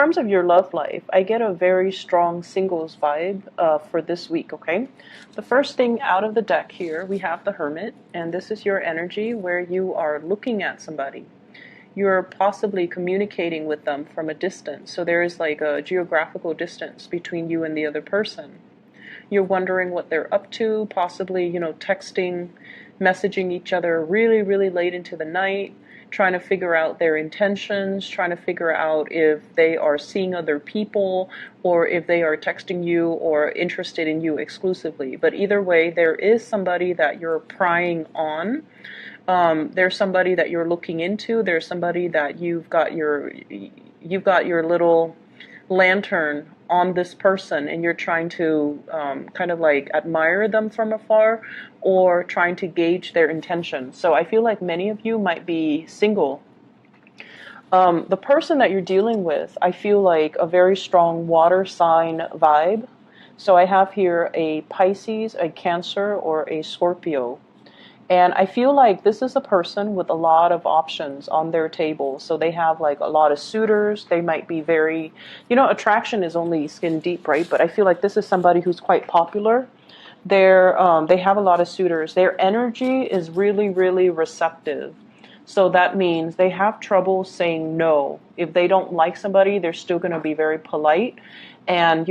In terms of your love life, I get a very strong singles vibe for this week, okay? The first thing out of the deck here, we have the Hermit, and this is your energy where you are looking at somebody. You're possibly communicating with them from a distance, so there is like a geographical distance between you and the other person. You're wondering what they're up to, possibly, texting, messaging each other really, really late into the night, trying to figure out their intentions, trying to figure out if they are seeing other people or if they are texting you or interested in you exclusively. But either way, there is somebody that you're prying on. There's somebody that you're looking into. There's somebody that you've got your little lantern on this person, and you're trying to kind of like admire them from afar or trying to gauge their intention. So I feel like many of you might be single. The person that you're dealing with, I feel like a very strong water sign vibe. So I have here a Pisces, a Cancer, or a Scorpio. And I feel like this is a person with a lot of options on their table. So they have like a lot of suitors. They might be very, attraction is only skin deep, right? But I feel like this is somebody who's quite popular. They have a lot of suitors. Their energy is really, really receptive. So that means they have trouble saying no. If they don't like somebody, they're still going to be very polite and,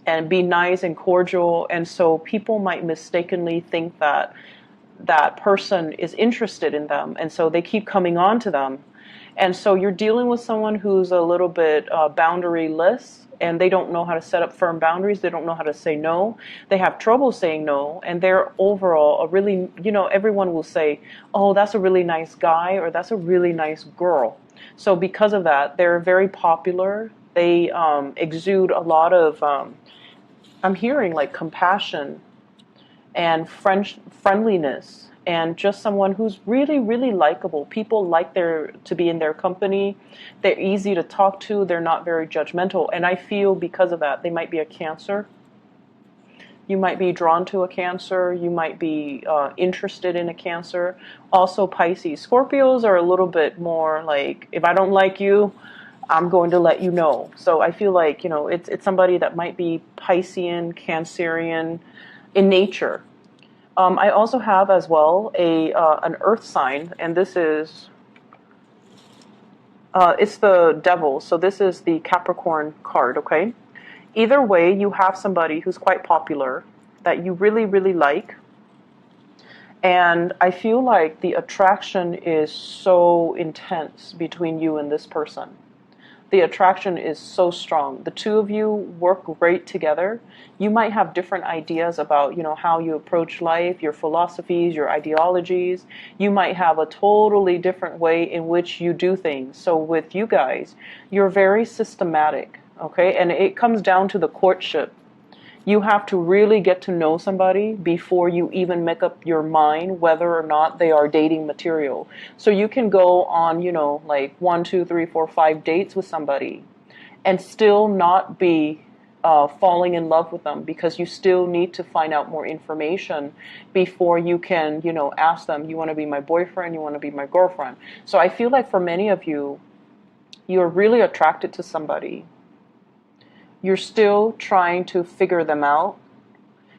and be nice and cordial. And so people might mistakenly think that that person is interested in them, and so they keep coming on to them. And so you're dealing with someone who's a little bit boundaryless, and they don't know how to set up firm boundaries. They don't know how to say no. They have trouble saying no, and they're overall a really, everyone will say, oh, that's a really nice guy, or that's a really nice girl. So because of that, they're very popular. They exude a lot of, I'm hearing like compassion and friendliness, and just someone who's really, really likable. People like to be in their company. They're easy to talk to. They're not very judgmental. And I feel because of that, they might be a Cancer. You might be drawn to a Cancer. You might be interested in a Cancer. Also Pisces. Scorpios are a little bit more like, if I don't like you, I'm going to let you know. So I feel like, it's somebody that might be Piscean, Cancerian in nature. I also have as well an earth sign, and this is it's the devil. So this is the Capricorn card. Okay. Either way, you have somebody who's quite popular that you really, really like, and I feel like the attraction is so intense between you and this person. The attraction is so strong. The two of you work great together. You might have different ideas about, how you approach life, your philosophies, your ideologies. You might have a totally different way in which you do things. So with you guys, you're very systematic, okay? And it comes down to the courtship. You have to really get to know somebody before you even make up your mind whether or not they are dating material. So you can go on, like 1, 2, 3, 4, 5 dates with somebody and still not be falling in love with them, because you still need to find out more information before you can, ask them, you want to be my boyfriend, you want to be my girlfriend. So I feel like for many of you, you're really attracted to somebody. You're still trying to figure them out.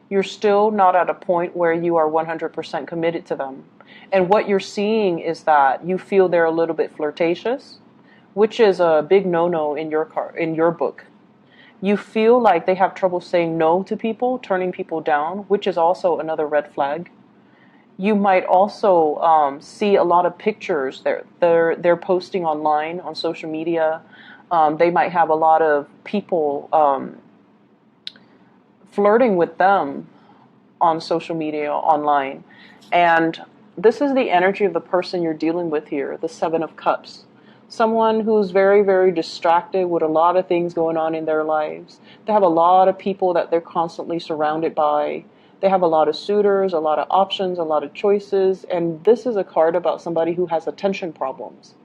You're still not at a point where you are 100% committed to them. And what you're seeing is that you feel they're a little bit flirtatious, which is a big no-no in your book. You feel like they have trouble saying no to people, turning people down, which is also another red flag. You might also see a lot of pictures they're posting online on social media. They might have a lot of people flirting with them on social media, online. And this is the energy of the person you're dealing with here, the Seven of Cups. Someone who's very, very distracted with a lot of things going on in their lives. They have a lot of people that they're constantly surrounded by. They have a lot of suitors, a lot of options, a lot of choices. And this is a card about somebody who has attention problems.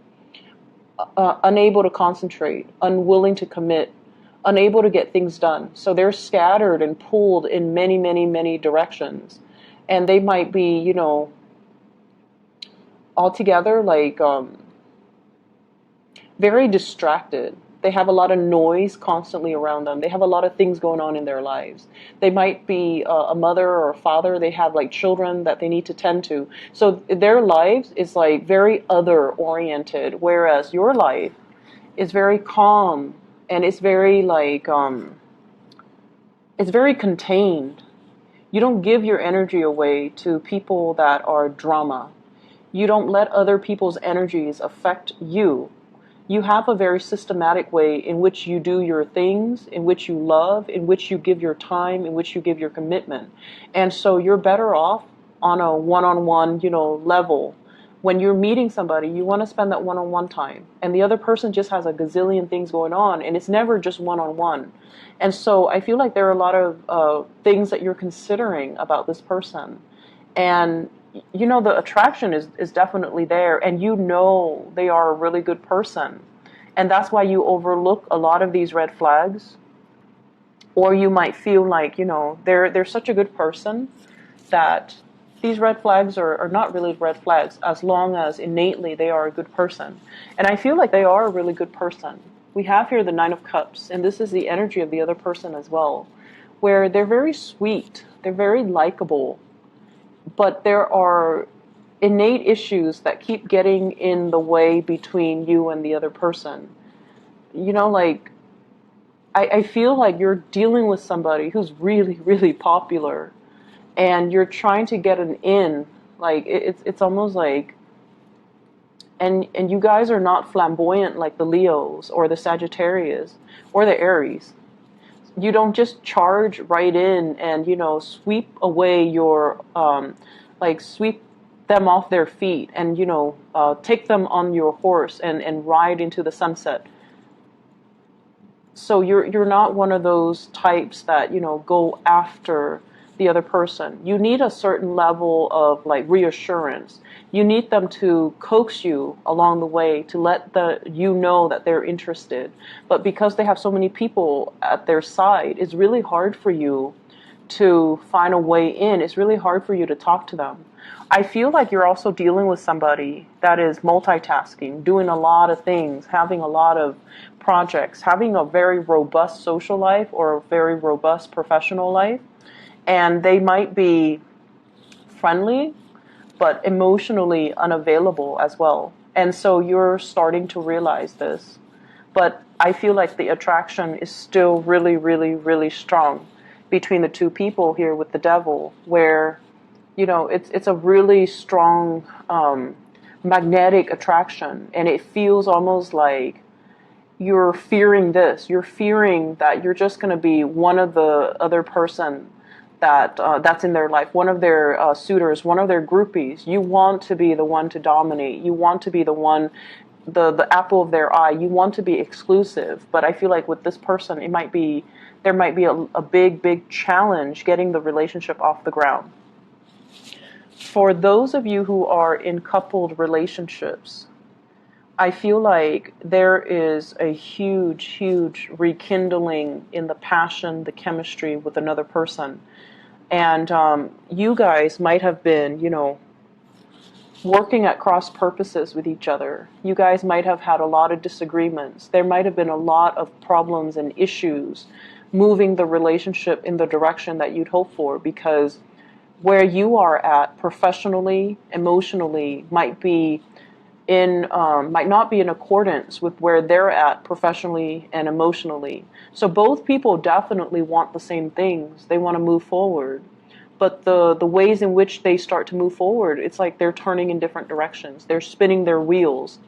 Unable to concentrate, unwilling to commit, unable to get things done. So they're scattered and pulled in many, many, many directions. And they might be, altogether like very distracted. They have a lot of noise constantly around them. They have a lot of things going on in their lives. They might be a mother or a father. They have like children that they need to tend to. So their lives is like very other oriented, whereas your life is very calm and it's very like it's very contained. You don't give your energy away to people that are drama. You don't let other people's energies affect you. You have a very systematic way in which you do your things, in which you love, in which you give your time, in which you give your commitment. And so you're better off on a one-on-one, level. When you're meeting somebody, you want to spend that one-on-one time. And the other person just has a gazillion things going on, and it's never just one-on-one. And so I feel like there are a lot of things that you're considering about this person. And the attraction is definitely there, and they are a really good person. And that's why you overlook a lot of these red flags. Or you might feel like, they're such a good person that these red flags are not really red flags as long as innately they are a good person. And I feel like they are a really good person. We have here the Nine of Cups, and this is the energy of the other person as well, where they're very sweet, they're very likable, but there are innate issues that keep getting in the way between you and the other person. Like, I feel like you're dealing with somebody who's really, really popular, and you're trying to get an in. Like, it's almost like, and you guys are not flamboyant like the Leos or the Sagittarius or the Aries. You don't just charge right in and, sweep away your, sweep them off their feet and, take them on your horse and ride into the sunset. So you're not one of those types that, go after the other person. You need a certain level of like reassurance. You need them to coax you along the way to let you know that they're interested. But because they have so many people at their side, it's really hard for you to find a way in. It's really hard for you to talk to them. I feel like you're also dealing with somebody that is multitasking, doing a lot of things, having a lot of projects, having a very robust social life or a very robust professional life. And they might be friendly, but emotionally unavailable as well. And so you're starting to realize this. But I feel like the attraction is still really, really, really strong between the two people here with the devil, where, it's a really strong magnetic attraction. And it feels almost like you're fearing this. You're fearing that you're just going to be one of the other person that's in their life, one of their suitors, one of their groupies. You want to be the one to dominate. You want to be the one, the apple of their eye. You want to be exclusive. But I feel like with this person, there might be a big, big challenge getting the relationship off the ground. For those of you who are in coupled relationships, I feel like there is a huge, huge rekindling in the passion, the chemistry with another person. And you guys might have been, working at cross purposes with each other. You guys might have had a lot of disagreements. There might have been a lot of problems and issues moving the relationship in the direction that you'd hope for, because where you are at professionally, emotionally, might not be in accordance with where they're at professionally and emotionally. So both people definitely want the same things. They want to move forward. But the ways in which they start to move forward, it's like they're turning in different directions. They're spinning their wheels.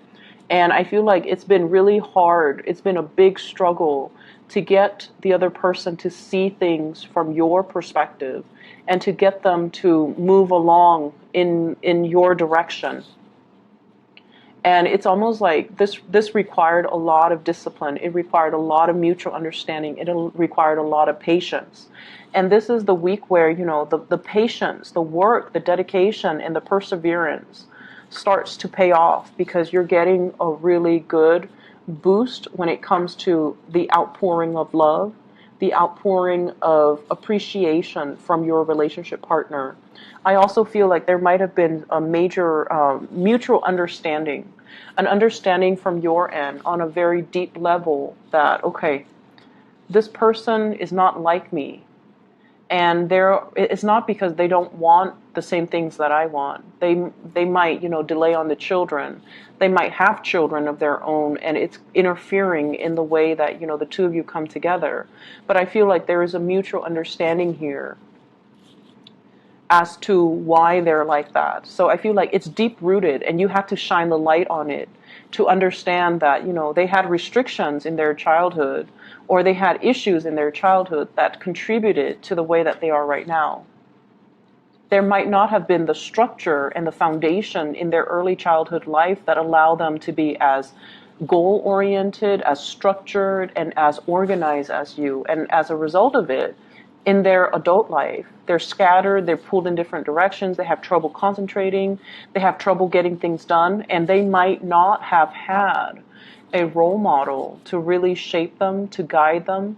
And I feel like it's been really hard. It's been a big struggle to get the other person to see things from your perspective and to get them to move along in your direction. And it's almost like this required a lot of discipline. It required a lot of mutual understanding. It required a lot of patience. And this is the week where, the patience, the work, the dedication, and the perseverance starts to pay off, because you're getting a really good boost when it comes to the outpouring of love, the outpouring of appreciation from your relationship partner. I also feel like there might have been a major mutual understanding an understanding from your end on a very deep level that, okay, this person is not like me. And it's not because they don't want the same things that I want. They might, delay on the children. They might have children of their own, and it's interfering in the way that, the two of you come together. But I feel like there is a mutual understanding here as to why they're like that. So I feel like it's deep rooted, and you have to shine the light on it to understand that, they had restrictions in their childhood, or they had issues in their childhood that contributed to the way that they are right now. There might not have been the structure and the foundation in their early childhood life that allow them to be as goal-oriented, as structured, and as organized as you. And as a result of it, in their adult life, they're scattered, they're pulled in different directions, they have trouble concentrating, they have trouble getting things done, and they might not have had a role model to really shape them, to guide them,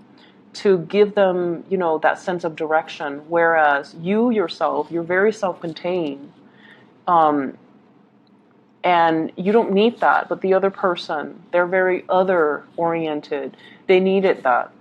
to give them, that sense of direction. Whereas you yourself, you're very self-contained, and you don't need that. But the other person, they're very other-oriented. They needed that.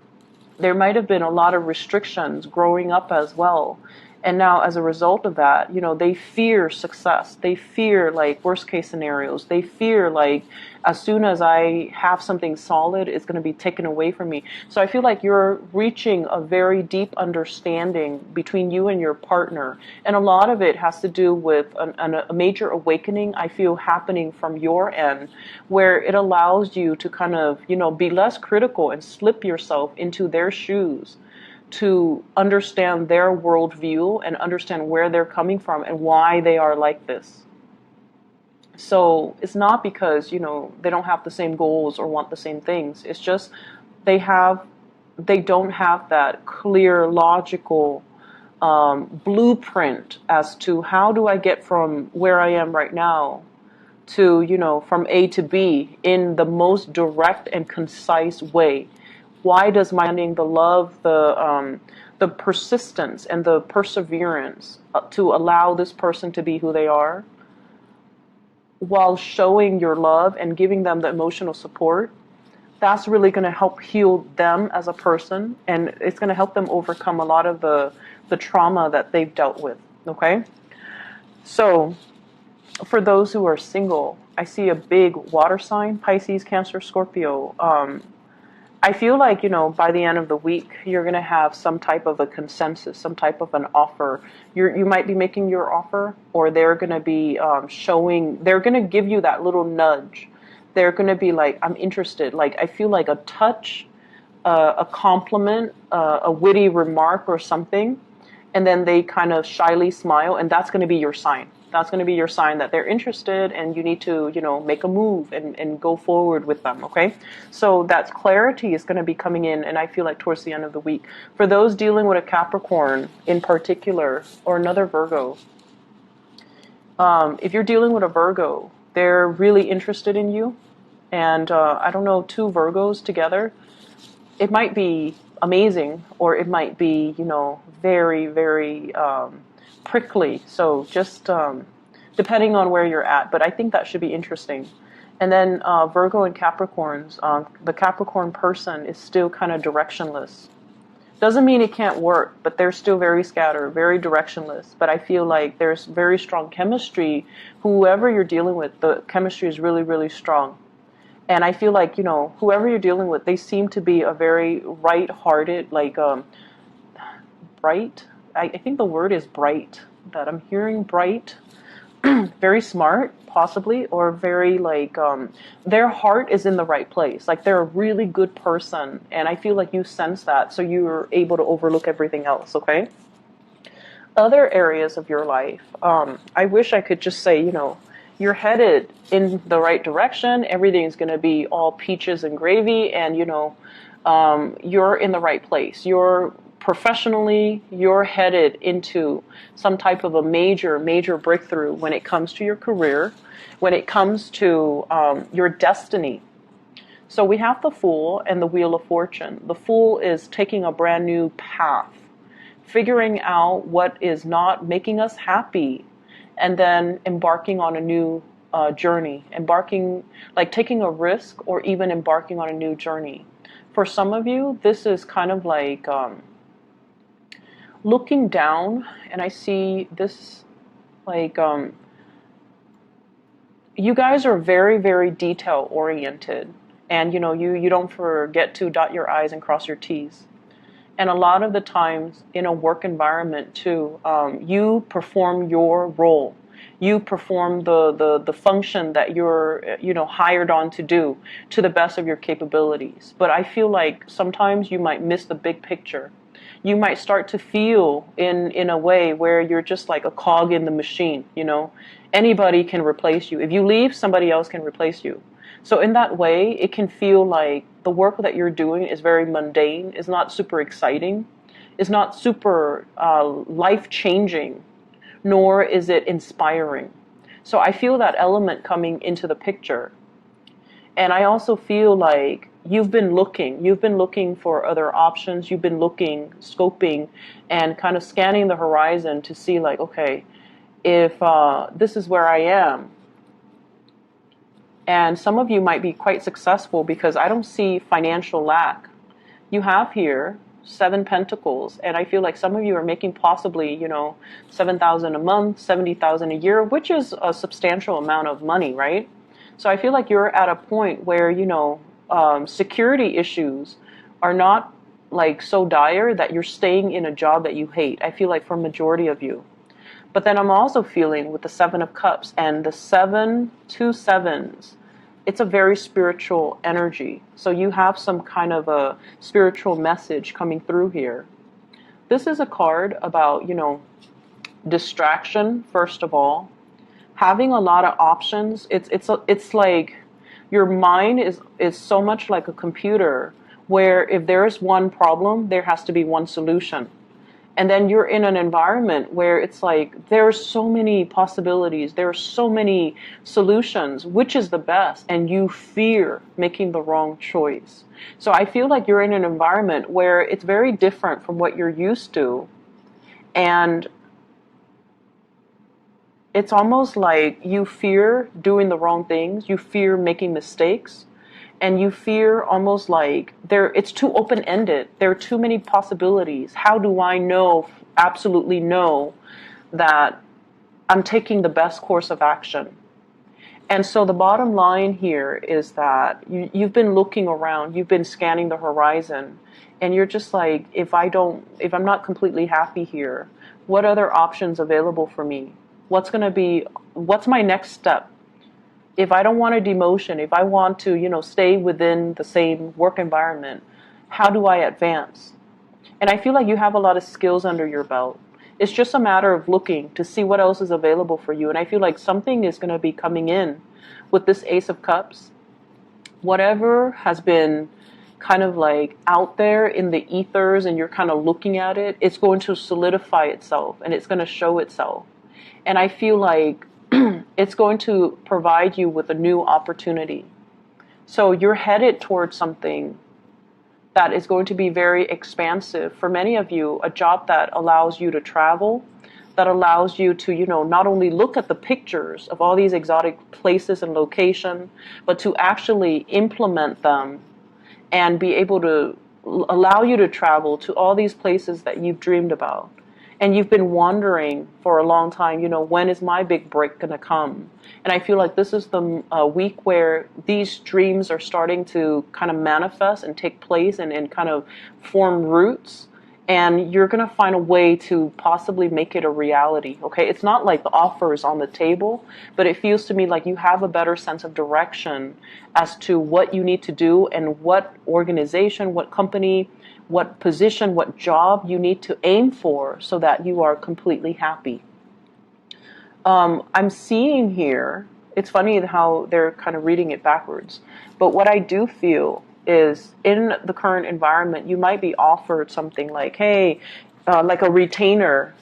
There might have been a lot of restrictions growing up as well. And now as a result of that, they fear success. They fear like worst case scenarios. They fear like as soon as I have something solid, it's going to be taken away from me. So I feel like you're reaching a very deep understanding between you and your partner. And a lot of it has to do with a major awakening, I feel, happening from your end, where it allows you to kind of, be less critical and slip yourself into their shoes, to understand their worldview and understand where they're coming from and why they are like this. So it's not because, they don't have the same goals or want the same things. It's just they don't have that clear, logical blueprint as to how do I get from where I am right now to, from A to B in the most direct and concise way. Why does my understanding, the love, the persistence and the perseverance to allow this person to be who they are, while showing your love and giving them the emotional support, that's really going to help heal them as a person, and it's going to help them overcome a lot of the trauma that they've dealt with, okay? So, for those who are single, I see a big water sign, Pisces, Cancer, Scorpio. I feel like, by the end of the week, you're going to have some type of a consensus, some type of an offer. You might be making your offer, or they're going to be they're going to give you that little nudge. They're going to be like, I'm interested. Like, I feel like a touch, a compliment, a witty remark or something. And then they kind of shyly smile, and that's going to be your sign. That's going to be your sign that they're interested, and you need to, make a move and go forward with them, okay? So that clarity is going to be coming in, and I feel like towards the end of the week. For those dealing with a Capricorn in particular, or another Virgo, if you're dealing with a Virgo, they're really interested in you. And I don't know, two Virgos together, it might be amazing, or it might be, very, very prickly. So just depending on where you're at. But I think that should be interesting. And then Virgo and Capricorns, the Capricorn person is still kind of directionless. Doesn't mean it can't work, but they're still very scattered, very directionless. But I feel like there's very strong chemistry. Whoever you're dealing with, the chemistry is really, really strong. And I feel like, whoever you're dealing with, they seem to be a very right-hearted, like, bright. I think the word is bright, that I'm hearing bright, very smart, possibly, or very, like, their heart is in the right place. Like, they're a really good person, and I feel like you sense that, so you're able to overlook everything else, okay? Other areas of your life, I wish I could just say, you're headed in the right direction. Everything's going to be all peaches and gravy, and, you're in the right place. Professionally, you're headed into some type of a major, major breakthrough when it comes to your career, when it comes to your destiny. So we have the Fool and the Wheel of Fortune. The Fool is taking a brand new path, figuring out what is not making us happy, and then embarking on a new journey, embarking, like taking a risk or even embarking on a new journey. For some of you, this is kind of like looking down, and I see this like you guys are very, very detail oriented, and you don't forget to dot your I's and cross your T's. And a lot of the times in a work environment too, you perform your role. You perform the function that you're hired on to do to the best of your capabilities. But I feel like sometimes you might miss the big picture. You might start to feel in a way where you're just like a cog in the machine. Anybody can replace you. If you leave, somebody else can replace you. So in that way, it can feel like the work that you're doing is very mundane, is not super exciting, is not super life-changing, nor is it inspiring. So I feel that element coming into the picture. And I also feel like you've been looking for other options, you've been looking, scoping, and kind of scanning the horizon to see like, okay, if this is where I am. And some of you might be quite successful because I don't see financial lack. You have here 7 Pentacles, and I feel like some of you are making possibly, $7,000 a month, $70,000 a year, which is a substantial amount of money, right? So I feel like you're at a point where, security issues are not like so dire that you're staying in a job that you hate. I feel like for a majority of you. But then I'm also feeling with the 7 of Cups and the 2 sevens, it's a very spiritual energy. So you have some kind of a spiritual message coming through here. This is a card about, distraction, first of all. Having a lot of options. It's like your mind is so much like a computer where if there is one problem, there has to be one solution. And then you're in an environment where it's like there are so many possibilities, there are so many solutions, which is the best, and you fear making the wrong choice. So I feel like you're in an environment where it's very different from what you're used to, and it's almost like you fear doing the wrong things, you fear making mistakes, and you fear almost like it's too open-ended. There are too many possibilities. How do I absolutely know that I'm taking the best course of action? And so the bottom line here is that you've been looking around, you've been scanning the horizon, and you're just like, if I'm not completely happy here, what other options available for me? What's my next step? If I don't want a demotion, if I want to, stay within the same work environment, how do I advance? And I feel like you have a lot of skills under your belt. It's just a matter of looking to see what else is available for you. And I feel like something is going to be coming in with this Ace of Cups. Whatever has been kind of like out there in the ethers and you're kind of looking at it, it's going to solidify itself and it's going to show itself. And I feel like it's going to provide you with a new opportunity. So you're headed towards something that is going to be very expansive. For many of you, a job that allows you to travel, that allows you to, not only look at the pictures of all these exotic places and location, but to actually implement them and be able to allow you to travel to all these places that you've dreamed about. And you've been wondering for a long time, when is my big break going to come? And I feel like this is the week where these dreams are starting to kind of manifest and take place and kind of form roots. And you're going to find a way to possibly make it a reality, okay? It's not like the offer is on the table, but it feels to me like you have a better sense of direction as to what you need to do and what organization, what company, what position, what job you need to aim for so that you are completely happy. I'm seeing here, it's funny how they're kind of reading it backwards, but what I do feel is in the current environment, you might be offered something like, hey, like a retainer,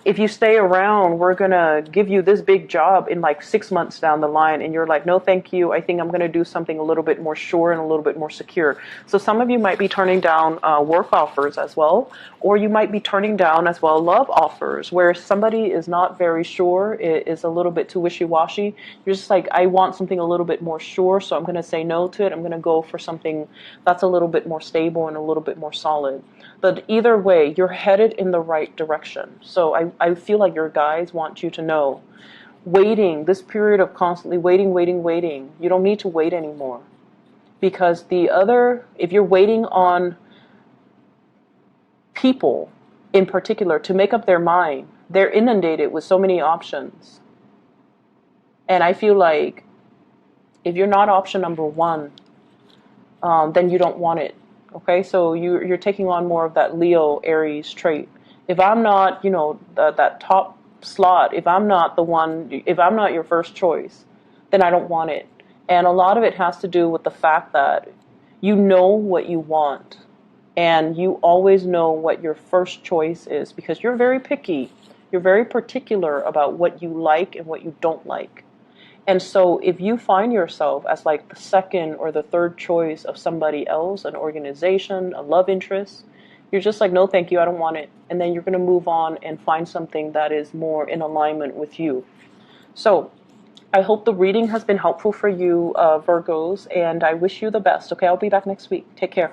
if you stay around, we're going to give you this big job in like 6 months down the line. And you're like, no, thank you. I think I'm going to do something a little bit more sure and a little bit more secure. So some of you might be turning down work offers as well, or you might be turning down as well love offers where somebody is not very sure, is a little bit too wishy-washy. You're just like, I want something a little bit more sure, so I'm going to say no to it. I'm going to go for something that's a little bit more stable and a little bit more solid. But either way, you're headed in the right direction. So I feel like your guides want you to know, waiting, this period of constantly waiting, you don't need to wait anymore. Because if you're waiting on people in particular to make up their mind, they're inundated with so many options. And I feel like if you're not option number one, then you don't want it. Okay, so you're taking on more of that Leo Aries trait. If I'm not, that top slot, if I'm not the one, if I'm not your first choice, then I don't want it. And a lot of it has to do with the fact that you know what you want, and you always know what your first choice is because you're very picky. You're very particular about what you like and what you don't like. And so if you find yourself as like the second or the third choice of somebody else, an organization, a love interest, you're just like, no, thank you, I don't want it. And then you're going to move on and find something that is more in alignment with you. So I hope the reading has been helpful for you, Virgos, and I wish you the best. Okay, I'll be back next week. Take care.